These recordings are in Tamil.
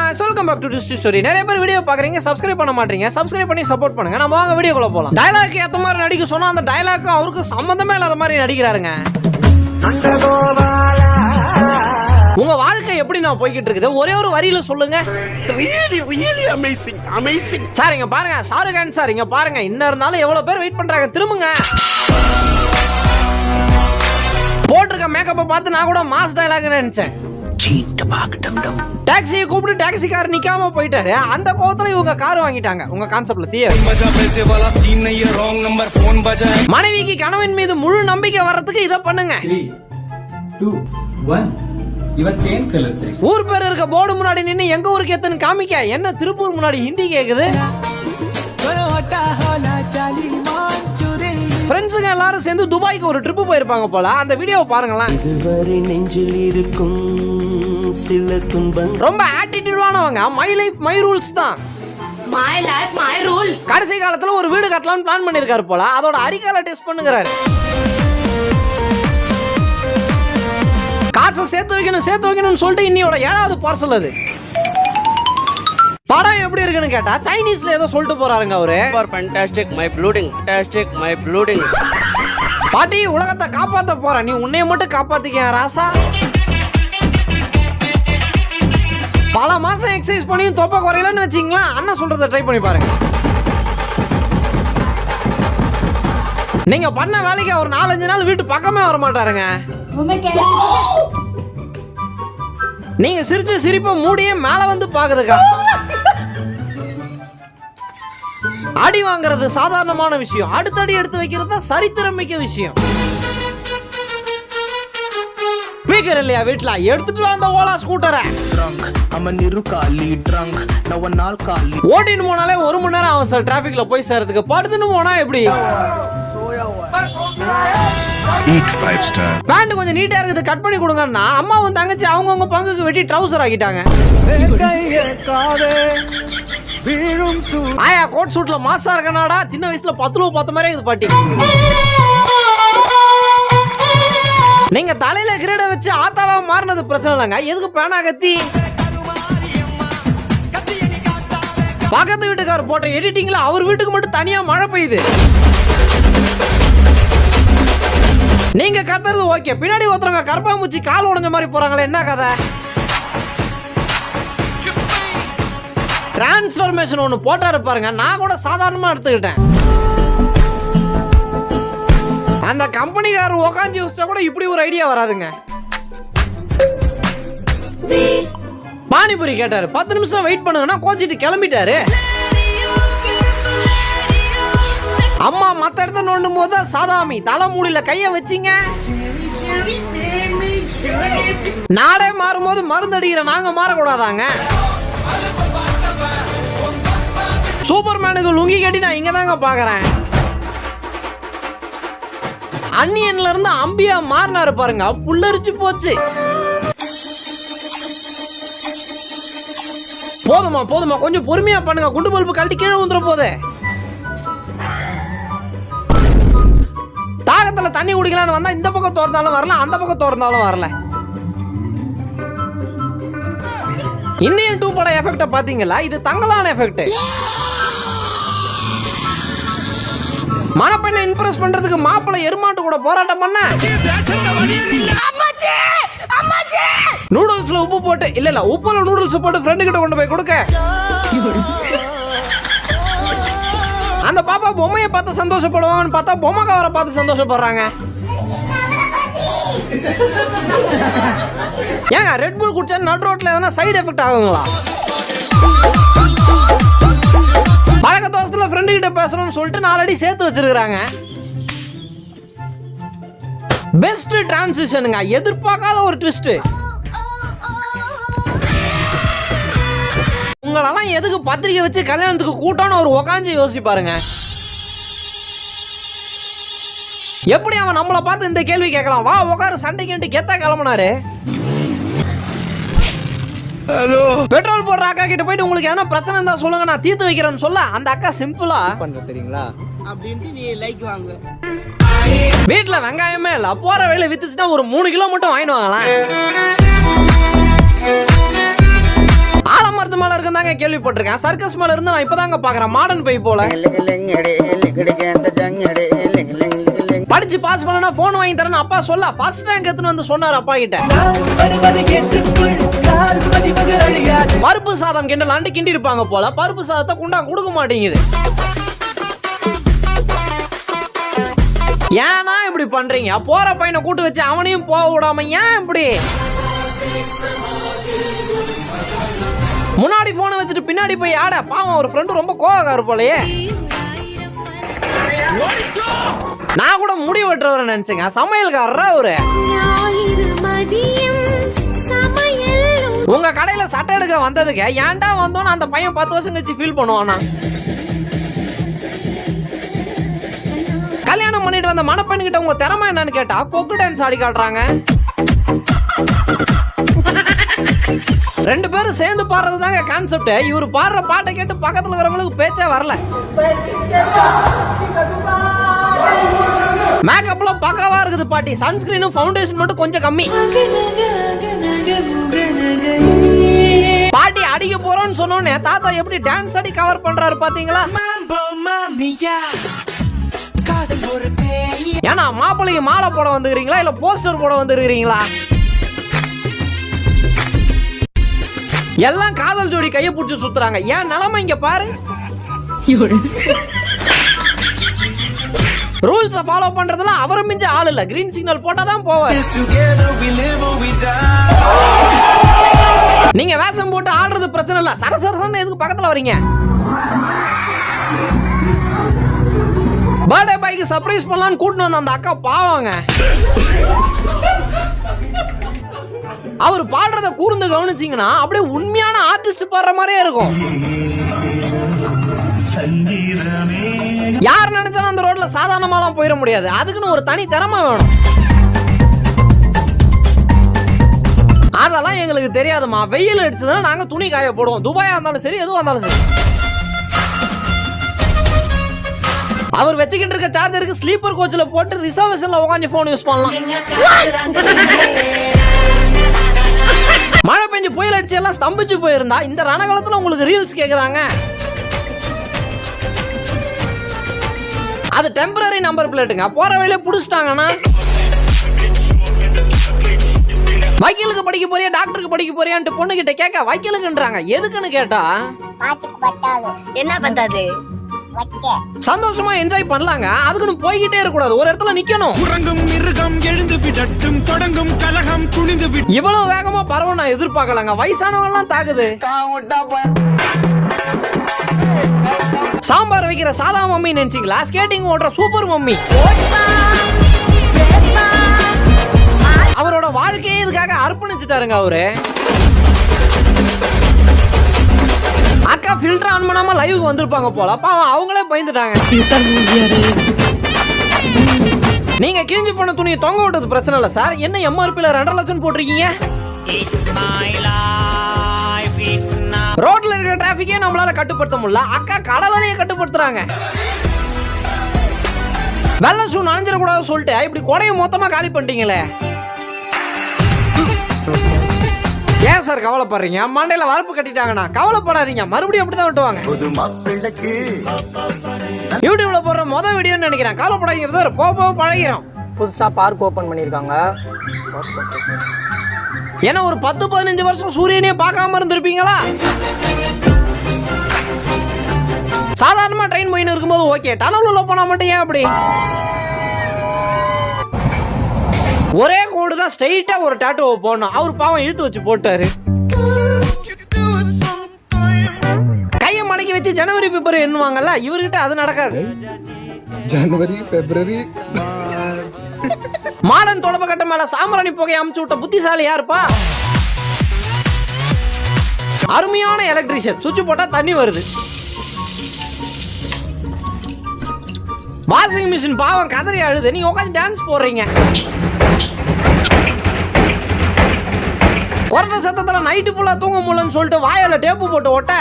guys, welcome back to this story. நிறைய பேர் வீடியோ பாக்குறீங்க, சப்ஸ்கிரைப் பண்ண மாட்டீங்க. சப்ஸ்கிரைப் பண்ணி சப்போர்ட் பண்ணுங்க. நம்ம வாங்க வீடியோக்குள்ள போலாம். டயலாக் ஏத்த மாதிரி நடிக்க சொன்னா அந்த டயலாக் அவருக்கு சம்பந்தமே இல்லாத மாதிரி நடிக்கிறாருங்க. உங்க வாழ்க்கை எப்படி நான் போய்கிட்டு இருக்குது ஒரே ஒரு வரியில சொல்லுங்க. really amazing. சார் இங்க பாருங்க, ஷாருக்கான் சார் இங்க பாருங்க. இன்ன இருந்தாலும் எவ்வளவு பேர் வெயிட் பண்றாங்க, திரும்புங்க. போட்டிருக்க மேக்கப்பை பார்த்து நான் கூட மாஸ் டயலாக் நினைச்சேன். டாக்ஸியை கூப்பிட்டு டாக்ஸிக்காரர் நிக்காம போயிட்டாரு. அந்த கோவத்துல இவங்க கார் வாங்கிட்டாங்க. உங்க கான்செப்ட்ல தீய மனைவிக்கு கணவன் மீது முழு நம்பிக்கை வர்றதுக்கு இதை பண்ணுங்க. 3, 2, 1 ஊர் பேர் இருக்க போர்டு முன்னாடி நின்று எங்க ஊருக்கு எத்தனை காமிக்க. என்ன திருப்பூர் முன்னாடி ஹிந்தி கேக்குது. ஃப்ரெண்ட்ஸுங்க எல்லாரும் சேர்ந்து துபாய்க்கு ஒரு ட்ரிப் போயிருப்பாங்க போல. அந்த வீடியோவை பாருங்களேன். ரொம்ப ஆட்டிடியூடானவங்க. மை லைஃப் மை ரூல்ஸ் தான். My life, my rule. கடைசி காலத்துல ஒரு வீடு கட்டலாம்னு பிளான் பண்ணிருக்காரு போல. அதோட அரிக்கால டெஸ்ட் பண்ணுகிறாரு. காசை சேர்த்து வைக்கணும்னு சொல்லிட்டு இன்னியோட 7வது பார்சல் அது. படம் எப்படி இருக்குன்னு கேட்டா சைனீஸ்ல ஏதோ சொல்லிட்டு போறாருங்க அவரு. Fantastic, my blooding. பாட்டி உலகத்தை காப்பாத்த போற, நீ உன்னைய மட்டும் காப்பாத்திக்க ராசா. பல மாசம் எக்ஸசைஸ் பண்ணியும் தொப்பை குறையலன்னு வச்சீங்களா, அண்ணன் சொல்றதை ட்ரை பண்ணி பாருங்க. நீங்க பண்ண வேலைக்கு ஒரு 4-5 நாள் வீட்டு பக்கமே வர மாட்டாருங்க. நீங்க சிரிச்ச சிரிப்ப மூடியே மேல வந்து பாக்குதுக்கா. அடி வாங்குறது சாதாரணமான விஷயம், அடுத்தடி எடுத்து வைக்கிறது சரித்திரம் மிக்க விஷயம். ஸ்பீக்கர் இல்லையா வீட்டுல, எடுத்துட்டு வந்த ஓலா ஸ்கூட்டரை ஓட்டின்னு போனாலே 1 மணி நேரம் ஆகும் சார் டிராபிக்ல போய் சேர்றதுக்கு. படுத்துன்னு போனா எப்படி? பேண்ட் கொஞ்சம் நீட்டா இருக்குது, கட் பண்ணி கொடுங்கன்னா அம்மாவும் தங்கச்சி அவங்கவுங்க பங்குக்கு வெட்டி ட்ரவுசர் ஆக்கிட்டாங்க. ஆயா கோட் சூட்ல மாசா இருக்கனாடா, சின்ன வயசுல 10 ரூபா பார்த்த மாதிரி இது பாட்டி. நீங்க தலையில கிரீட வச்சு ஆத்தாவா மாறினது பிரச்சனை இல்லைங்க, எதுக்கு பேனா கத்தி? பக்கத்து வீட்டுக்காரர் போட்ட எடிட்டிங்ல அவர் வீட்டுக்கு மட்டும் தனியா மழை பெய்யுது. நீங்க கத்துறது ஓகே, பின்னாடி ஒருத்தவங்க கரப்பாம்பூச்சி கால் உடைஞ்ச மாதிரி போறாங்களே, என்ன கதை? டிரான்ஸ்ஃபர்மேஷன் ஒன்று போட்டாரு பாருங்க, நான் கூட சாதாரணமா எடுத்துக்கிட்டேன். அந்த கம்பெனிக்காரர் உக்காந்து யோசிச்சா கூட இப்படி ஒரு ஐடியா வராதுங்க. பானிபூரி கேட்டாரு, 10 நிமிஷம் வெயிட் பண்ணுங்கன்னா கோச்சிட்டு கிளம்பிட்டாரு. அம்மா மத்த இடத்த நோண்டும் போது சாதாமி தலைமூடியில கைய வச்சிங்க. நாடே மாறும் போது மருந்து அடிக்கிற நாங்க மாறக்கூடாதாங்க. சூப்பர்மேனுக்கு லுங்கி கட்டி நான் இங்க தாங்க பாக்குறேன். அன்னியன்ல இருந்து அம்பியா மாறினாரு பாருங்க, புல்லரிச்சு போச்சு. போதுமா கொஞ்சம் பொறுமையா பண்ணுங்க, குண்டு பல்பு கழட்டி கீழே ஊந்துற போதே. தாகத்துல தண்ணி குடிக்கலான்னு வந்தா இந்த பக்கம் தோர்ந்தாலும் வரல, அந்த பக்கம் தோர்ந்தாலும் வரல. இந்தியன் 2 பட எஃபெக்ட பாத்தீங்களா? இது தங்கலான எஃபெக்ட். மணப்பெண்ணை இம்ப்ரெஸ் பண்றதுக்கு மாப்பிள்ளை எருமாட்டு கூட போராட்டம் பண்ண. நூடுல்ஸ்ல உப்பு போட்டு இல்ல உப்புல நூடுல்ஸ் போட்டு ஃப்ரெண்டு கிட்ட கொண்டு போய் கொடுக்க. அந்த பாப்பா பொம்மையை பார்த்து சந்தோஷப்படுவாங்கன்னு பார்த்தா பொம்மை கவரை பார்த்து சந்தோஷப்படுறாங்க. ஏங்க ரெட் புல் குடிச்சா நட் ரோட்ல எதனா சைடு எஃபெக்ட் ஆகுங்களா? பழக்க தோசத்துல ஃப்ரெண்டு கிட்ட பேசணும்னு சொல்லிட்டு 4 அடி சேர்த்து வச்சிருக்காங்க. பெஸ்ட் டிரான்சிஷனுங்க, எதிர்பார்க்காத ஒரு ட்விஸ்ட். உங்களெல்லாம் எதுக்கு பத்திரிக்கை வச்சு கல்யாணத்துக்கு கூட்டம்னு ஒரு உக்காந்து யோசிச்சு பாருங்க. எப்படி அவன் நம்மளை பார்த்து இந்த கேள்வி கேட்கலாம்? வா உட்காரு சண்டைக்கு கெத்தா கிளம்புனாரு. பெட்ரோல் போடுற அக்கா கிட்ட போயிட்டு உங்களுக்கு எதனா பிரச்சனை இருந்தா சொல்லுங்க, நான் தீர்த்து வைக்கிறேன்னு சொல்ல அந்த அக்கா சிம்பிளா பண்ற சரிங்களா அப்படின்ட்டு நீ லைக் வாங்க. வீட்டுல வெங்காயமே இல்ல, போற வேலை வித்துச்சுன்னா ஒரு 3 கிலோ மட்டும் வாங்கிட்டு வாங்கலாம். ஆலமரத்து மேல இருந்தாங்க கேள்விப்பட்டிருக்கேன். சர்க்கஸ் மேல இருந்து நான் இப்பதாங்க பாக்குறேன். மாடர்ன் பை போல. படிச்சு பாஸ் பண்ணனா போன் வாங்கி தரேன்னு அப்பா சொல்ல ஃபர்ஸ்ட் ரேங்க் எடுத்துன்னு வந்து சொன்னார் அப்பா கிட்ட. பருப்பு சாதம் கிண்டலாண்டு கிண்டி இருப்பாங்க போல. பருப்பு சாதத்தை குண்டா கொடுக்க மாட்டேங்குது. ஏன்னா இப்படி பண்றீங்க? போற பையனை கூட்டு வச்சு அவனையும் போக விடாம ஏன் இப்படி? முன்னாடி போனை வச்சுட்டு பின்னாடி போய் ஆட. பாவம் ஒரு ஃப்ரெண்டு ரொம்ப கோவக்கார போலயே. நான் கூட முடி வெட்டுறவரை நினைச்சேங்க. சமையல்காரரா அவரு. உங்க கடையில சட்டை எடுக்க வந்ததுக்கு ஏன்டா வந்தோன்னு அந்த பையன் 10 வருஷம் கழிச்சு ஃபீல் பண்ணுவானா? கல்யாணம் பண்ணிட்டு வந்த மணப்பெண் கிட்ட உங்க திறமை என்னன்னு கேட்டா கொக்கு டான்ஸ் ஆடி காட்டுறாங்க. 2 பேரும் சேர்ந்து பாடுறது தாங்க கான்செப்ட். இவரு பாடுற பாட்டை கேட்டு பக்கத்துல இருக்கிறவங்களுக்கு பேச்சே வரல. மேக்கப்லாம் பக்காவா இருக்குது பாட்டி. சன்ஸ்கிரீனும் ஃபவுண்டேஷன் மட்டும் கொஞ்சம் கம்மி. பாட்டி அடிக்க போறோம்னு சொன்னோன்னே தாத்தா எப்படி டான்ஸ் ஆடி கவர் பண்றாரு பாத்தீங்களா? ஏன்னா மாப்பிள்ளைக்கு மாலை போட வந்துக்கிறீங்களா இல்ல போஸ்டர் போட வந்துக்கிறீங்களா? எல்லாம் காதல் ஜோடி கையை பிடிச்சி சுத்துறாங்க. ஏன் நிலைமை இங்க பாரு. ரூல்ஸ் ஃபாலோ பண்றதுல அவரை மிஞ்ச ஆள் இல்ல. கிரீன் சிக்னல் போட்டாதான் போவார். நீங்க வேஷம் போட்டு ஆடுறது பிரச்சனை இல்ல. சரசரசன்னு எதுக்கு பக்கத்துல வரீங்க? பர்த்டே பாய்க்கு சர்ப்ரைஸ் பண்ணலாம்னு கூட்டிட்டு வந்த அந்த அக்கா பாவாங்க. அவர் பாடுறத கூர்ந்து கவனிச்சீங்கன்னா அப்படியே உண்மையான ஆர்டிஸ்ட் பாடுற மாதிரியே இருக்கும். யார் நினைச்சாலும் அந்த ரோட்ல சாதாரணமாலாம் போயிட முடியாது. அதுக்குன்னு ஒரு தனி திறமை வேணும். அதெல்லாம் எங்களுக்கு தெரியாதுமா. வெயில் அடிச்சதுன்னா நாங்க துணி காய போடுவோம். துபாயா இருந்தாலும் சரி எதுவும் இருந்தாலும் சரி. அவர் வச்சுக்கிட்டு இருக்க சார்ஜருக்கு ஸ்லீப்பர் கோச்ல போட்டு ரிசர்வேஷன்ல உட்காந்து போன் யூஸ் பண்ணலாம். மழை பெஞ்சு புயல் அடிச்சு எல்லாம் ஸ்தம்பிச்சு போயிருந்தா இந்த ரணகாலத்துல உங்களுக்கு ரீல்ஸ் கேக்குறாங்க. அது டெம்பரரி நம்பர் பிளேட்டுங்க. போற வழியில புடிச்சிட்டாங்கன்னா வக்கீலுக்கு படிக்க போறியா டாக்டருக்கு படிக்க போறியான்ட்டு பொண்ணு கிட்ட கேட்க வக்கீலுக்குன்றாங்க. எதுக்குன்னு கேட்டா என்ன பத்தாது சந்தோஷமா என்ஜாய் பண்ணலாங்க. அதுக்குன்னு போய்கிட்டே இருக்க கூடாது. ஒரு இடத்துல நிக்கணும். இவ்வளவு வேகமா பரவ நான் எதிர்பார்க்கலாங்க. வயசானவங்க எல்லாம் தாக்குது. சாம்பார் வைக்கிற சாதா மம்மி நினைச்சீங்களா? ஸ்கேட்டிங் ஓடுற சூப்பர் மம்மி. அவரோட வாழ்க்கையே இதுக்காக அர்ப்பணிச்சுட்டாருங்க அவரு. அக்கா ஃபில்டர் ஆன் பண்ணாம லைவ் வந்திருப்பாங்க போல. பாவம் அவங்களே பயந்துட்டாங்க. நீங்க கிழிஞ்சு போன துணியை தொங்க விட்டது பிரச்சனை இல்ல சார். என்ன எம்ஆர்பில 2.5 லட்சம் போட்டிருக்கீங்க? ரோட்ல இருக்கிற டிராபிக்கே நம்மளால கட்டுப்படுத்த முடியல. அக்கா கடலையே கட்டுப்படுத்துறாங்க. வெள்ள ஷூ நனைஞ்சிடக்கூடாது சொல்லிட்டு இப்படி கொடையை மொத்தமா காலி பண்ணிட்டீங்களே. ஏன் சார் கவலைப்படுறீங்க? மண்டையில வரப்பு கட்டிட்டாங்கண்ணா. கவலைப்படாதீங்க, மறுபடியும் அப்படிதான் விட்டுவாங்க. யூடியூப்ல போடுற முதல் வீடியோன்னு நினைக்கிறேன். கவலைப்படாதீங்க, போக பழகிறோம். புதுசா பார்க் ஓபன் பண்ணிருக்காங்க. ஏன்னா ஒரு 10-15 வருஷம் சூரியனே பார்க்காம இருந்திருப்பீங்களா? சாதாரணமா ட்ரெயின் போயின்னு இருக்கும்போது ஓகே, டனல் உள்ள போனா மட்டும் ஏன் அப்படி? ஒரே கோடு தான் ஸ்ட்ரைட்டா ஒரு டாட்டூவை போடணும். அவர் பாவம் இழுத்து வச்சு போட்டாரு. கையை மடக்கி வச்சு ஜனவரி பிப்ரவரி என்னவாங்கல்ல, இவர்கிட்ட அது நடக்காது. ஜனவரி பிப்ரவரி மாடர்ன் தொடப்ப கட்ட மேல சாம்பிராணி புகையை அமுச்சு விட்ட புத்திசாலி யாருப்பா? அருமையான எலக்ட்ரிஷியன். சுவிட்ச் போட்டா தண்ணி வருது. வாஷிங் மிஷின் பாவம் கதறி அழுது. நீங்க உட்காந்து டான்ஸ் போடுறீங்க. குறைந்த சத்தத்துல நைட்டு ஃபுல்லா தூங்க முடியலன்னு சொல்லிட்டு வாயில டேப்பு போட்டு ஓட்ட.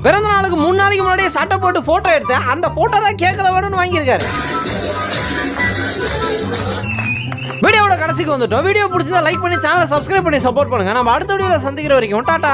பிறந்த நாளுக்கு 3 நாளைக்கு முன்னாடியே சட்டை போட்டு போட்டோ எடுத்து அந்த போட்டோ தான் கேட்கல வேணும்னு வாங்கியிருக்காரு. வீடியோவோட கடைசிக்கு வந்துட்டோம். வீடியோ பிடிச்சதா லைக் பண்ணி சேனலை சப்ஸ்கிரைப் பண்ணி சப்போர்ட் பண்ணுங்க. நம்ம அடுத்த வீடியோல சந்திக்கிற வரைக்கும் டாடா.